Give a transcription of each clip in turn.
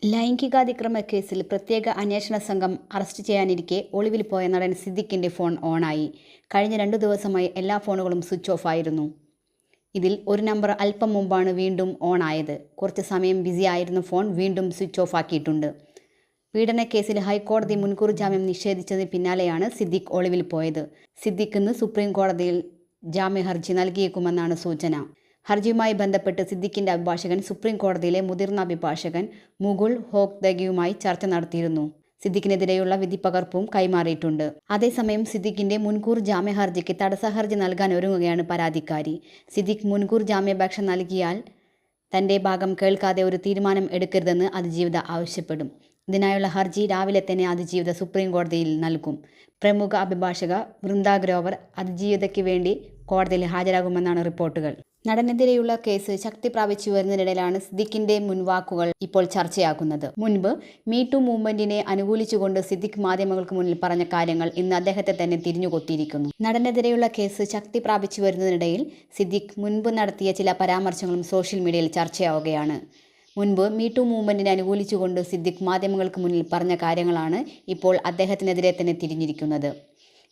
ലൈംഗികാതിക്രമ കേസിൽ പ്രത്യേക അന്വേഷണ സംഘം അറസ്റ്റ് ചെയ്യാനിരിക്കെ ഒളിവിൽ പോയ നടൻ സിദ്ദിഖിൻ്റെ ഫോൺ ഓണായി. കഴിഞ്ഞ 2 ദിവസമായി എല്ലാ ഫോണുകളും സ്വിച്ച് ഓഫ് ആയിരുന്നു. ഇതിൽ ഒരു നമ്പർ അല്പം മുമ്പാണ് വീണ്ടും ഓണായത്. കുറച്ച് സമയം ബിസി ആയിരുന്ന ഫോൺ വീണ്ടും സ്വിച്ച് ഓഫ് ആക്കിയിട്ടുണ്ട്. പീഡനക്കേസിൽ ഹൈക്കോടതി മുൻകൂർ ജാമ്യം നിഷേധിച്ചതിന് പിന്നാലെയാണ് സിദ്ദിഖ് ഒളിവിൽ പോയത്. സിദ്ദിഖ് ഇന്ന് സുപ്രീം കോടതിയിൽ ജാമ്യ ഹർജി നൽകിയേക്കുമെന്നാണ് സൂചന. ഹർജിയുമായി ബന്ധപ്പെട്ട് സിദ്ദിഖിൻ്റെ അഭിഭാഷകൻ സുപ്രീം കോടതിയിലെ മുതിർന്ന അഭിഭാഷകൻ മുകുൾ ഹോക്ദഗിയുമായി ചർച്ച നടത്തിയിരുന്നു. സിദ്ദിഖിനെതിരെയുള്ള വിധിപ്പകർപ്പും കൈമാറിയിട്ടുണ്ട്. അതേസമയം സിദ്ദിഖിൻ്റെ മുൻകൂർ ജാമ്യ ഹർജിക്ക് തടസ്സ ഹർജി നൽകാൻ ഒരുങ്ങുകയാണ് പരാതിക്കാരി. സിദ്ദിഖ് മുൻകൂർ ജാമ്യാപേക്ഷ നൽകിയാൽ തൻ്റെ ഭാഗം കേൾക്കാതെ ഒരു തീരുമാനം എടുക്കരുതെന്ന് അതിജീവിത ആവശ്യപ്പെടും. ഇതിനായുള്ള ഹർജി രാവിലെ തന്നെ അതിജീവിത സുപ്രീം കോടതിയിൽ നൽകും. പ്രമുഖ അഭിഭാഷക വൃന്ദ ഗ്രോവർ അതിജീവിതയ്ക്ക് വേണ്ടി കോടതിയിൽ ഹാജരാകുമെന്നാണ് റിപ്പോർട്ടുകൾ. നടനെതിരെയുള്ള കേസ് ശക്തി പ്രാപിച്ചു വരുന്നതിനിടയിലാണ് സിദ്ദിഖിൻ്റെ മുൻവാക്കുകൾ ഇപ്പോൾ ചർച്ചയാക്കുന്നത്. മുൻപ് മീ ടു മൂവ്മെന്റിനെ അനുകൂലിച്ചുകൊണ്ട് സിദ്ദിഖ് മാധ്യമങ്ങൾക്ക് മുന്നിൽ പറഞ്ഞ കാര്യങ്ങൾ ഇന്ന് അദ്ദേഹത്തെ തന്നെ തിരിഞ്ഞുകൊത്തിയിരിക്കുന്നു. നടനെതിരെയുള്ള കേസ് ശക്തി പ്രാപിച്ചു വരുന്നതിനിടയിൽ സിദ്ദിഖ് മുൻപ് നടത്തിയ ചില പരാമർശങ്ങളും സോഷ്യൽ മീഡിയയിൽ ചർച്ചയാവുകയാണ്. മുൻപ് മീ ടു മൂവ്മെന്റിനെ അനുകൂലിച്ചുകൊണ്ട് സിദ്ദിഖ് മാധ്യമങ്ങൾക്ക് മുന്നിൽ പറഞ്ഞ കാര്യങ്ങളാണ് ഇപ്പോൾ അദ്ദേഹത്തിനെതിരെ തന്നെ തിരിഞ്ഞിരിക്കുന്നത്.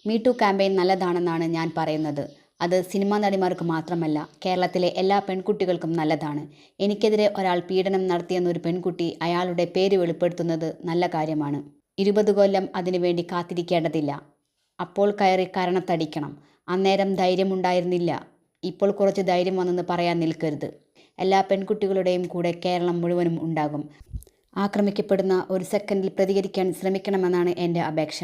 മീ ടു ക്യാമ്പയിൻ നല്ലതാണെന്നാണ് ഞാൻ പറയുന്നത്. അത് സിനിമാ നടിമാർക്ക് മാത്രമല്ല, കേരളത്തിലെ എല്ലാ പെൺകുട്ടികൾക്കും നല്ലതാണ്. എനിക്കെതിരെ ഒരാൾ പീഡനം നടത്തിയെന്നൊരു പെൺകുട്ടി അയാളുടെ പേര് വെളിപ്പെടുത്തുന്നത് നല്ല കാര്യമാണ്. 20 കൊല്ലം അതിനുവേണ്ടി കാത്തിരിക്കേണ്ടതില്ല. അപ്പോൾ കയറി കരണത്തടിക്കണം. അന്നേരം ധൈര്യമുണ്ടായിരുന്നില്ല. ഇപ്പോൾ കുറച്ച് ധൈര്യം വന്നെന്ന് പറയാൻ നിൽക്കരുത്. എല്ലാ പെൺകുട്ടികളുടെയും കൂടെ കേരളം മുഴുവനും ഉണ്ടാകും. ആക്രമിക്കപ്പെടുന്ന ഒരു സെക്കൻഡിൽ പ്രതികരിക്കാൻ ശ്രമിക്കണമെന്നാണ് എൻ്റെ അപേക്ഷ.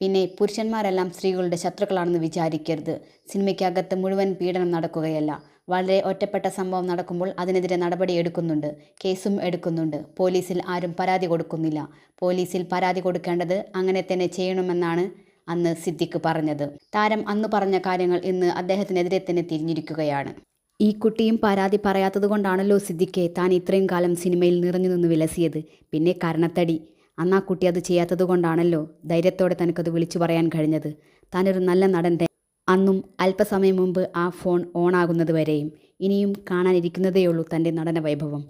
പിന്നെ പുരുഷന്മാരെല്ലാം സ്ത്രീകളുടെ ശത്രുക്കളാണെന്ന് വിചാരിക്കരുത്. സിനിമയ്ക്കകത്ത് മുഴുവൻ പീഡനം നടക്കുകയല്ല. വളരെ ഒറ്റപ്പെട്ട സംഭവം നടക്കുമ്പോൾ അതിനെതിരെ നടപടി എടുക്കുന്നുണ്ട്, കേസും എടുക്കുന്നുണ്ട്. പോലീസിൽ ആരും പരാതി കൊടുക്കുന്നില്ല. പോലീസിൽ പരാതി കൊടുക്കേണ്ടത് അങ്ങനെ തന്നെ ചെയ്യണമെന്നാണ് അന്ന് സിദ്ദിഖ് പറഞ്ഞത്. താരം അന്ന് പറഞ്ഞ കാര്യങ്ങൾ ഇന്ന് അദ്ദേഹത്തിനെതിരെ തന്നെ തിരിഞ്ഞിരിക്കുകയാണ്. ഈ കുട്ടിയും പരാതി പറയാത്തതുകൊണ്ടാണല്ലോ സിദ്ദിഖെ താൻ ഇത്രയും കാലം സിനിമയിൽ നിറഞ്ഞു നിന്ന് വിലസിയത്. പിന്നെ കരണത്തടി. അന്ന് ആ കുട്ടി അത് ചെയ്യാത്തതുകൊണ്ടാണല്ലോ ധൈര്യത്തോടെ തനിക്കത് വിളിച്ചു പറയാൻ കഴിഞ്ഞത്. താനൊരു നല്ല നടൻ അന്നും അല്പസമയം മുമ്പ് ആ ഫോൺ ഓണാകുന്നത് വരെയും. ഇനിയും കാണാനിരിക്കുന്നതേയുള്ളൂ തൻ്റെ നടന വൈഭവം.